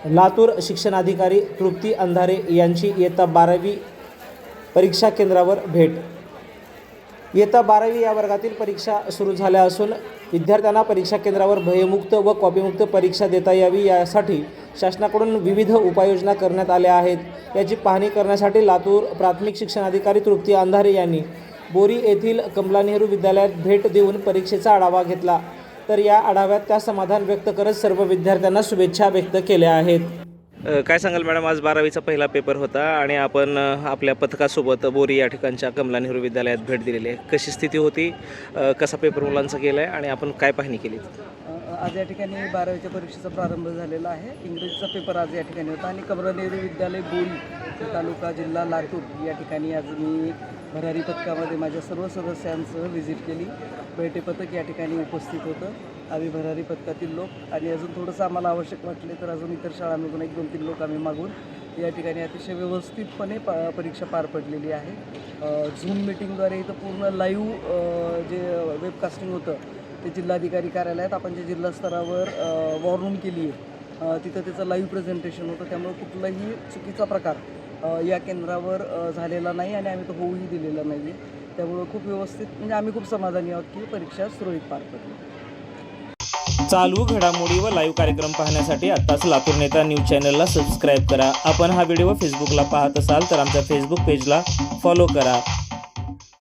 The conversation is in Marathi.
लातूर शिक्षणाधिकारी तृप्ती अंधारे यांची इयत्ता 12वी परीक्षा केंद्रावर भेट। इयत्ता 12वी या वर्गातील परीक्षा सुरू झाल्या असून विद्यार्थ्यांना परीक्षा केंद्रावर भयमुक्त व कॉपीमुक्त परीक्षा देता यावी यासाठी शासनाकडून विविध उपाययोजना करण्यात आल्या आहेत। याची पाहणी करण्यासाठी लातूर प्राथमिक शिक्षणाधिकारी तृप्ती अंधारे यांनी बोरी येथील कमला नेहरू विद्यालयात भेट देऊन परीक्षेचा आढावा घेतला। तर या आढाव्यात त्या समाधान व्यक्त करत सर्व विद्यार्थ्यांना शुभेच्छा व्यक्त केल्या आहेत। काय सांगाल मॅडम, आज 12वीचा पहिला पेपर होता आणि आपण आपल्या पथकासोबत बोरी या ठिकाणच्या कमला नेहरू विद्यालयात भेट दिलेली आहे। कशी स्थिती होती, कसा पेपर मुलांचा गेला आहे आणि आपण काय पाहणी केली? आज या ठिकाणी 12वीच्या परीक्षेचा प्रारंभ झालेला आहे। इंग्रजीचा पेपर आज या ठिकाणी होता आणि कमला नेहरू विद्यालय बोरी तालुका जिल्हा लातूर या ठिकाणी आज मी भरारी पथकामध्ये माझ्या सर्व सदस्यांसह व्हिजिट केली। बैठे पथक या ठिकाणी उपस्थित होतं। आम्ही भरारी पथकातील लोक आणि अजून थोडंसं आम्हाला आवश्यक वाटले तर अजून इतर शाळांमधून 1-2-3 लोक आम्ही मागून या ठिकाणी अतिशय व्यवस्थितपणे परीक्षा पार पडलेली आहे। झूम मीटिंगद्वारे इथं पूर्ण लाईव्ह जे वेबकास्टिंग होतं ते जिल्हाधिकारी कार्यालयात आपण जे जिल्हा स्तरावर वॉर रूम केली आहे तिथं त्याचं लाईव्ह प्रेझेंटेशन होतं। त्यामुळे कुठलाही चुकीचा प्रकार या केंद्रावर झालेला नाही आणि आम्ही तो होऊही दिलेला नाही आहे। त्यामुळं खूप व्यवस्थित म्हणजे आम्ही खूप समाधानी आहोत की परीक्षा सुरळीत पार पडली। चालू घडामोडी व लाईव्ह कार्यक्रम पाहण्यासाठी आत्ताच लातूर नेता न्यूज चॅनलला सबस्क्राईब करा। आपण हा व्हिडिओ फेसबुकला पाहत असाल तर आमच्या फेसबुक पेजला फॉलो करा।